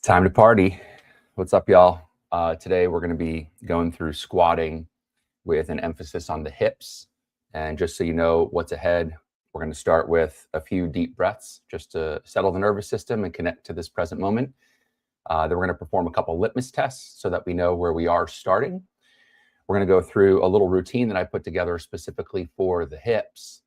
Time to party. What's up, y'all? Today we're going to be going through squatting with an emphasis on the hips. And just so you know what's ahead, we're going to start with a few deep breaths just to settle the nervous system and connect to this present moment. Then we're going to perform a couple litmus tests so that we know where we are starting. We're going to go through a little routine that I put together specifically for the hips.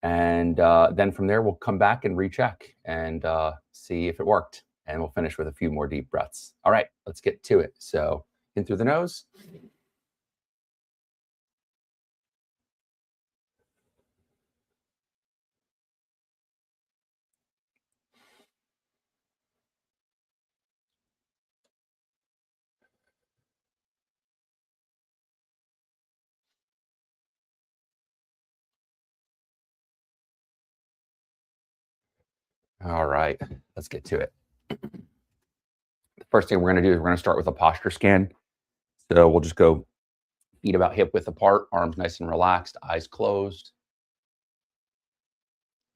And then from there, we'll come back and recheck and see if it worked. And we'll finish with a few more deep breaths. All right, let's get to it. So in through the nose. All right, let's get to it. The first thing we're going to do is we're going to start with a posture scan. So we'll just go feet about hip width apart, arms nice and relaxed, eyes closed.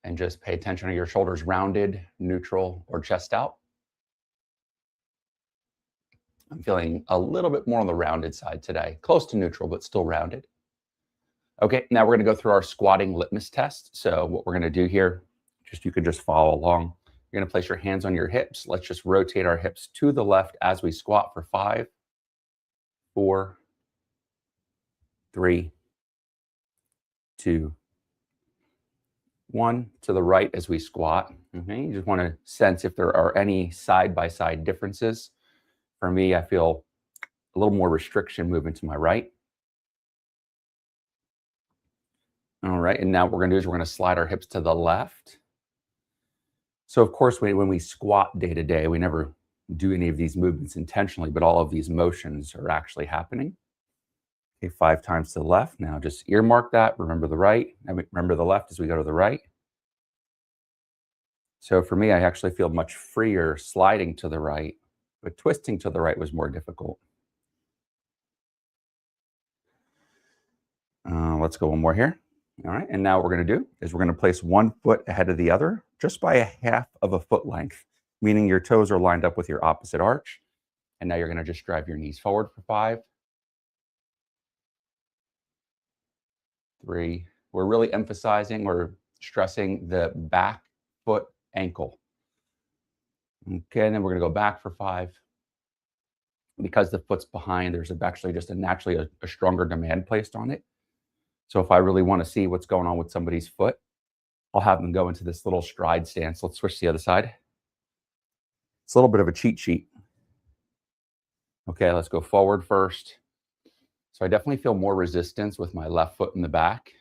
And just pay attention to your shoulders rounded, neutral, or chest out. I'm feeling a little bit more on the rounded side today, close to neutral, but still rounded. Okay, now we're going to go through our squatting litmus test. So what we're going to do here, you can just follow along. You're going to place your hands on your hips. Let's just rotate our hips to the left as we squat for 5, 4, 3, 2, 1. To the right as we squat. Okay, you just want to sense if there are any side-by-side differences. For me, I feel a little more restriction moving to my right. All right, and now what we're going to do is we're going to slide our hips to the left. So of course, when we squat day to day, we never do any of these movements intentionally, but all of these motions are actually happening. Okay, 5 times to the left. Now just earmark that. Remember the right. Remember the left as we go to the right. So for me, I actually feel much freer sliding to the right, but twisting to the right was more difficult. Let's go one more here. All right, and now what we're going to do is we're going to place one foot ahead of the other just by a half of a foot length, meaning your toes are lined up with your opposite arch. And now you're going to just drive your knees forward for 5, 3. We're really emphasizing or stressing the back foot ankle. Okay, and then we're going to go back for 5. Because the foot's behind, there's actually just naturally a stronger demand placed on it. So if I really want to see what's going on with somebody's foot, I'll have them go into this little stride stance. Let's switch to the other side. It's a little bit of a cheat sheet. Okay, let's go forward first. So I definitely feel more resistance with my left foot in the back.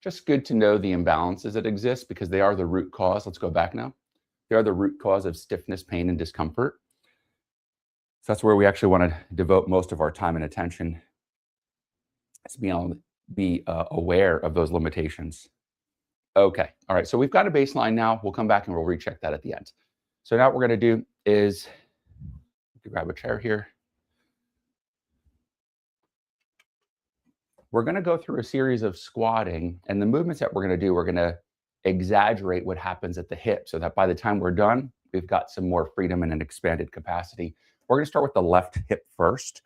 Just good to know the imbalances that exist because they are the root cause. Let's go back now. They are the root cause of stiffness, pain, and discomfort. So that's where we actually want to devote most of our time and attention. Is being able to be aware of those limitations. Okay, all right, so we've got a baseline now. We'll come back and we'll recheck that at the end. So now what we're going to do is grab a chair here. We're going to go through a series of squatting, and the movements that we're going to do, we're going to exaggerate what happens at the hip so that by the time we're done, we've got some more freedom and an expanded capacity. We're going to start with the left hip first.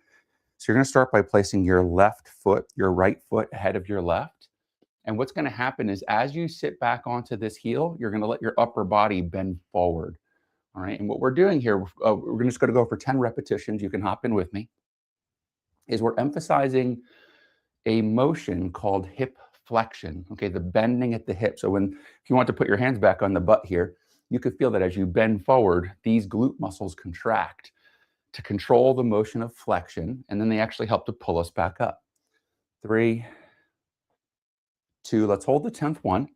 So you're going to start by placing your left foot, your right foot ahead of your left. And what's going to happen is as you sit back onto this heel, you're going to let your upper body bend forward. All right. And what we're doing here, we're just going to go for 10 repetitions. You can hop in with me. Is we're emphasizing a motion called hip flexion. Okay. The bending at the hip. So if you want to put your hands back on the butt here, you could feel that as you bend forward, these glute muscles contract to control the motion of flexion, and then they actually help to pull us back up. 3, 2, let's hold the 10th one.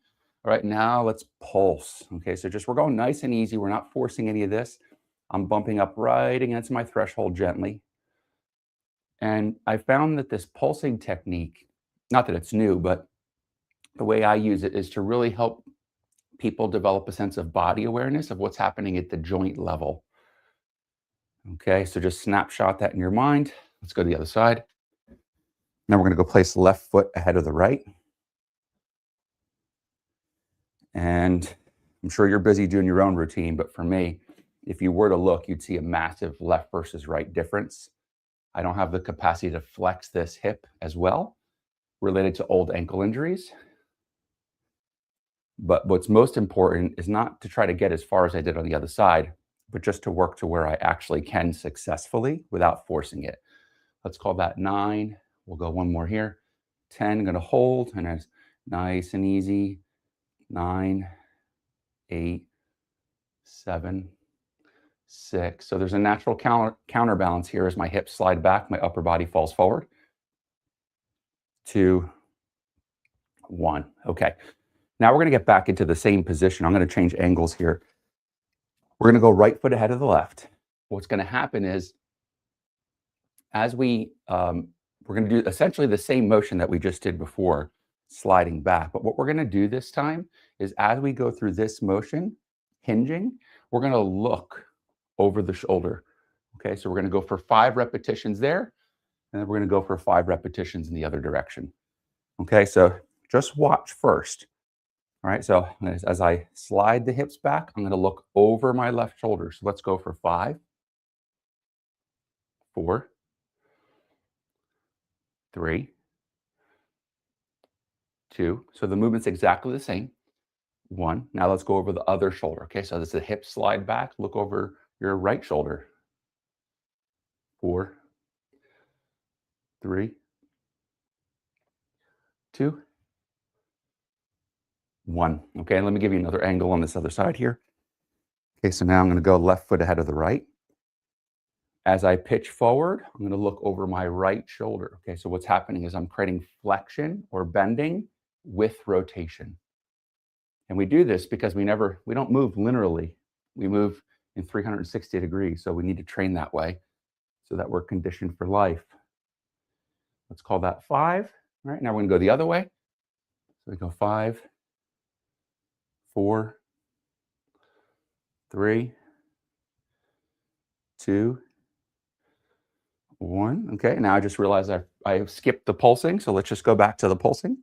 All right, now let's pulse. Okay, so we're going nice and easy. We're not forcing any of this. I'm bumping up right against my threshold gently. And I found that this pulsing technique, not that it's new, but the way I use it is to really help people develop a sense of body awareness of what's happening at the joint level. Okay, so just snapshot that in your mind. Let's go to the other side. Now we're going to go place the left foot ahead of the right. And I'm sure you're busy doing your own routine, but for me, if you were to look, you'd see a massive left versus right difference. I don't have the capacity to flex this hip as well, related to old ankle injuries. But what's most important is not to try to get as far as I did on the other side, but just to work to where I actually can successfully without forcing it. Let's call that 9. We'll go one more here. 10, going to hold, and it's nice and easy. 9, 8, 7, 6. So there's a natural counterbalance here as my hips slide back, my upper body falls forward. 2, 1. Okay. Now we're going to get back into the same position. I'm going to change angles here. We're going to go right foot ahead of the left. What's going to happen is as we're going to do essentially the same motion that we just did before, sliding back. But what we're going to do this time is as we go through this motion, hinging, we're going to look over the shoulder. Okay, so we're going to go for 5 repetitions there, and then we're going to go for 5 repetitions in the other direction. Okay, so just watch first. All right, so as I slide the hips back, I'm going to look over my left shoulder. So let's go for 5, 4, 3, 2. So the movement's exactly the same. 1. Now let's go over the other shoulder. Okay, so as the hips slide back, look over your right shoulder. 4, 3, 2, 1. Okay, let me give you another angle on this other side here. Okay, so now I'm going to go left foot ahead of the right. As I pitch forward, I'm going to look over my right shoulder. Okay, so what's happening is I'm creating flexion or bending with rotation. And we do this because we don't move linearly. We move in 360 degrees. So we need to train that way so that we're conditioned for life. Let's call that 5. All right, now we're going to go the other way. So we go 5, 4, 3, 2, 1. Okay, now I just realized I skipped the pulsing. So let's just go back to the pulsing.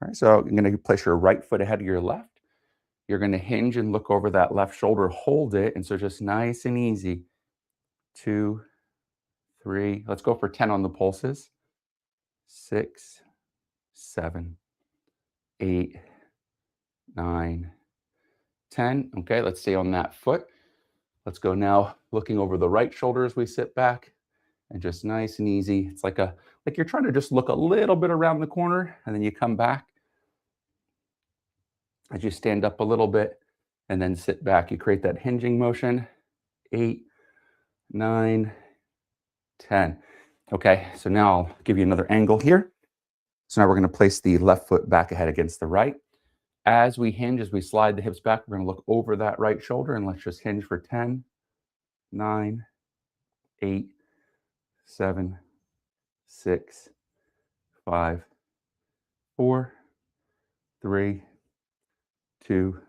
All right, so you're going to place your right foot ahead of your left. You're going to hinge and look over that left shoulder, hold it. And so just nice and easy. 2, 3. Let's go for 10 on the pulses. 6, 7, 8, 9, 10. Okay, let's stay on that foot. Let's go now looking over the right shoulder as we sit back. And just nice and easy. It's like you're trying to just look a little bit around the corner, and then you come back. As you stand up a little bit and then sit back, you create that hinging motion. 8, 9, 10. Okay, so now I'll give you another angle here. So now we're going to place the left foot back ahead against the right. As we hinge, as we slide the hips back, we're going to look over that right shoulder, and let's just hinge for 10, 9, 8, 7, 6, 5, 4, 3, 2,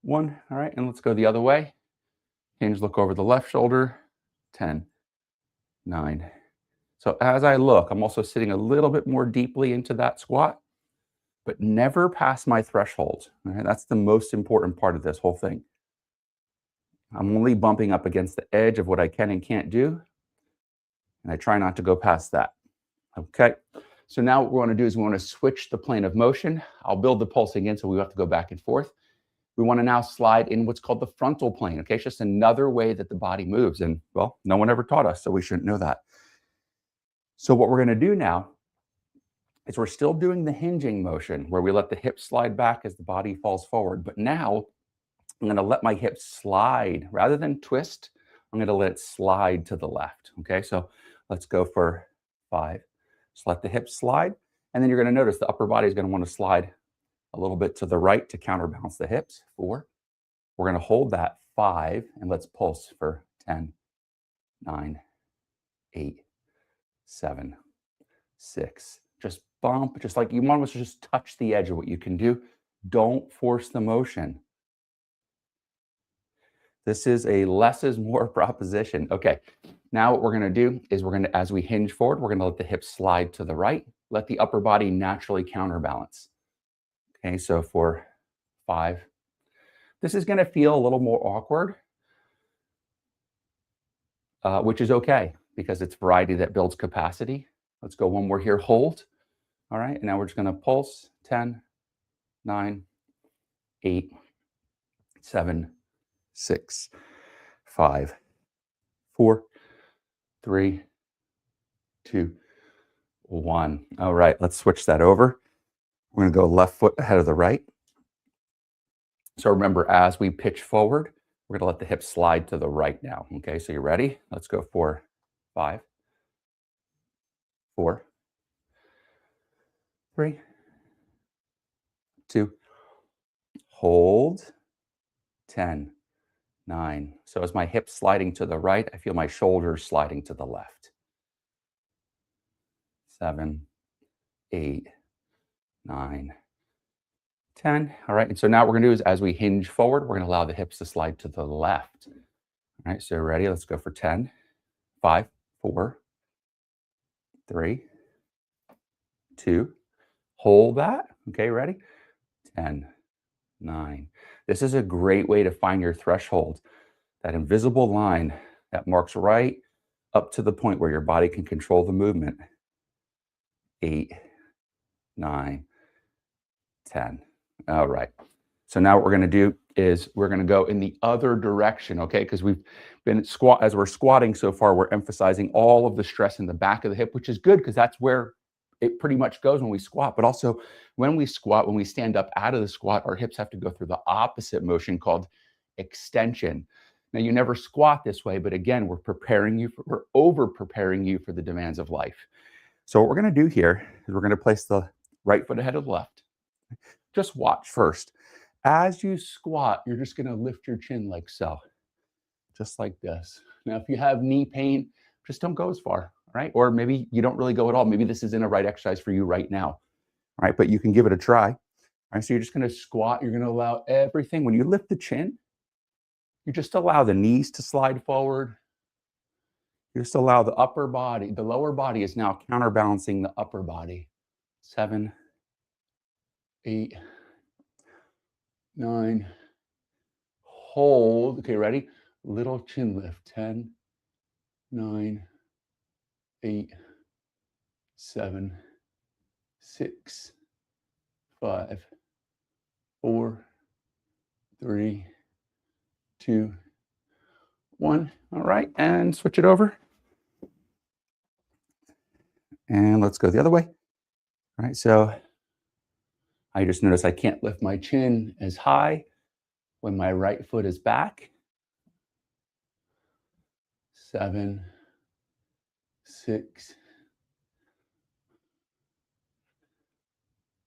1. All right, and let's go the other way. Hinge, look over the left shoulder. 10, 9. So as I look, I'm also sitting a little bit more deeply into that squat, but never past my threshold. All right, that's the most important part of this whole thing. I'm only bumping up against the edge of what I can and can't do, and I try not to go past that. Okay, so now what we want to do is we want to switch the plane of motion. I'll build the pulsing in, so we have to go back and forth. We want to now slide in what's called the frontal plane. Okay, it's just another way that the body moves. And well, no one ever taught us, so we shouldn't know that. So what we're going to do now is we're still doing the hinging motion where we let the hips slide back as the body falls forward. But now I'm going to let my hips slide rather than twist. I'm going to let it slide to the left. Okay, so let's go for 5. Just let the hips slide. And then you're going to notice the upper body is going to want to slide a little bit to the right to counterbalance the hips. 4. We're going to hold that 5 and let's pulse for 10, 9, 8, 7, 6. Just bump, just like you want to just touch the edge of what you can do. Don't force the motion. This is a less is more proposition. Okay, now what we're going to do is as we hinge forward, we're going to let the hips slide to the right. Let the upper body naturally counterbalance. Okay, so for 5, This is going to feel a little more awkward, which is okay because it's variety that builds capacity. Let's go one more here. Hold. All right. And now we're just going to pulse 10, 9, 8, 7, 6, 5, 4, 3, 2, 1. All right. Let's switch that over. We're going to go left foot ahead of the right. So remember, as we pitch forward, we're going to let the hips slide to the right now. Okay. So you ready? Let's go for 5, 4, 3, 2, hold, 10, 9. So as my hips sliding to the right, I feel my shoulders sliding to the left. 7, 8, 9, 10. All right. And so now what we're going to do is as we hinge forward, we're going to allow the hips to slide to the left. All right. So ready? Let's go for 10, 5, 4, 3, 2. Hold that. Okay. Ready? 10, 9. This is a great way to find your threshold, that invisible line that marks right up to the point where your body can control the movement. 8, 9, 10. All right. So now what we're going to do is we're going to go in the other direction, okay? Because we've been as we're squatting so far, we're emphasizing all of the stress in the back of the hip, which is good because that's where it pretty much goes when we squat. But also when we squat, when we stand up out of the squat, our hips have to go through the opposite motion called extension. Now you never squat this way, but again, we're over preparing you for the demands of life. So what we're going to do here is we're going to place the right foot ahead of the left. Just watch first. As you squat, you're just going to lift your chin like so, just like this. Now, if you have knee pain, just don't go as far, right? Or maybe you don't really go at all. Maybe this isn't a right exercise for you right now, right? But you can give it a try. All right, so you're just going to squat. You're going to allow everything. When you lift the chin, you just allow the knees to slide forward. You just allow the upper body, the lower body is now counterbalancing the upper body. 7, 8, 9, hold. Okay, ready? Little chin lift. 10, 9, 8, 7, 6, 5, 4, 3, 2, 1. All right, and switch it over. And let's go the other way. All right, so I just noticed I can't lift my chin as high when my right foot is back. 7, 6.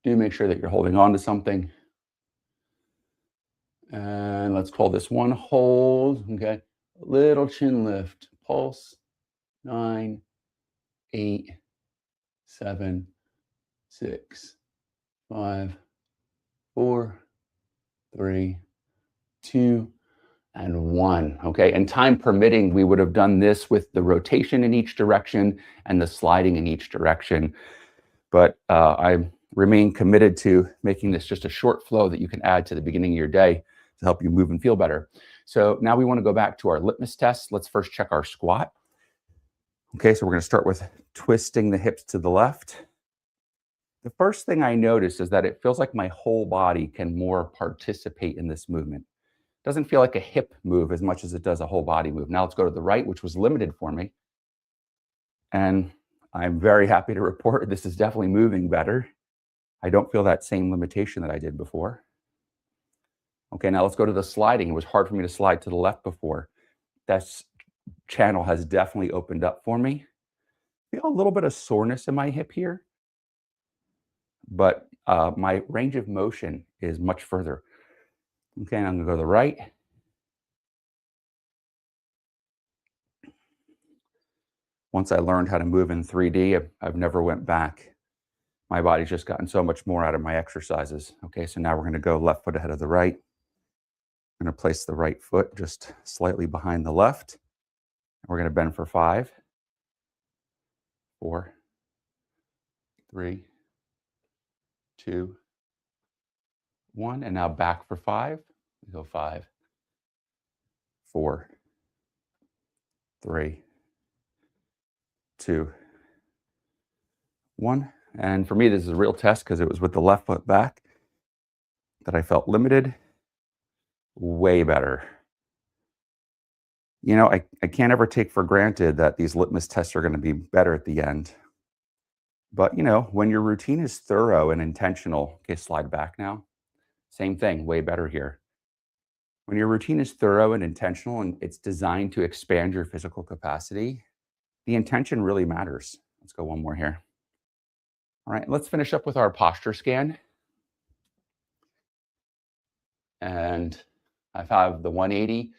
Do make sure that you're holding on to something. And let's call this one hold. Okay. Little chin lift. Pulse. 9, 8, 7, 6, 5, 4, 3, 2, and 1. Okay. And time permitting, we would have done this with the rotation in each direction and the sliding in each direction. But I remain committed to making this just a short flow that you can add to the beginning of your day to help you move and feel better. So now we want to go back to our litmus test. Let's first check our squat. Okay, so we're going to start with twisting the hips to the left. The first thing I notice is that it feels like my whole body can more participate in this movement. It doesn't feel like a hip move as much as it does a whole body move. Now let's go to the right, which was limited for me. And I'm very happy to report this is definitely moving better. I don't feel that same limitation that I did before. Okay, now let's go to the sliding. It was hard for me to slide to the left before. That channel has definitely opened up for me. I feel a little bit of soreness in my hip here, but my range of motion is much further. Okay, I'm going to go to the right. Once I learned how to move in 3D, I've never went back. My body's just gotten so much more out of my exercises. Okay, so now we're going to go left foot ahead of the right. I'm going to place the right foot just slightly behind the left. We're going to bend for 5, 4, 3, 2, 1. And now back for 5, Go 5, 4, 3, 2, 1. And for me, this is a real test because it was with the left foot back that I felt limited, way better. You know, I can't ever take for granted that these litmus tests are going to be better at the end. But, you know, when your routine is thorough and intentional, okay, slide back now. Same thing, way better here. When your routine is thorough and intentional and it's designed to expand your physical capacity, the intention really matters. Let's go one more here. All right, let's finish up with our posture scan. And I have the 180.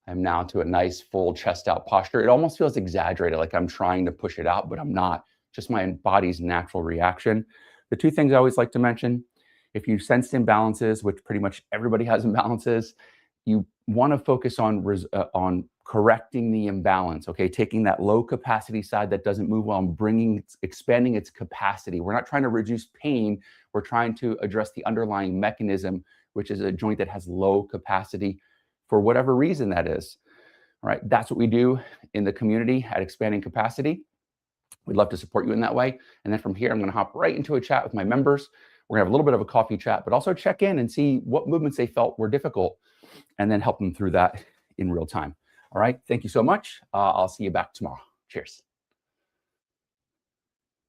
I'm now to a nice full chest out posture. It almost feels exaggerated, like I'm trying to push it out, but I'm not. Just my body's natural reaction. The two things I always like to mention, if you sense imbalances, which pretty much everybody has imbalances, you want to focus on correcting the imbalance. Okay, taking that low capacity side that doesn't move well and expanding its capacity. We're not trying to reduce pain. We're trying to address the underlying mechanism, which is a joint that has low capacity for whatever reason that is. All right, that's what we do in the community at Expanding Capacity. We'd love to support you in that way. And then from here, I'm going to hop right into a chat with my members. We're going to have a little bit of a coffee chat, but also check in and see what movements they felt were difficult and then help them through that in real time. All right, thank you so much. I'll see you back tomorrow. Cheers.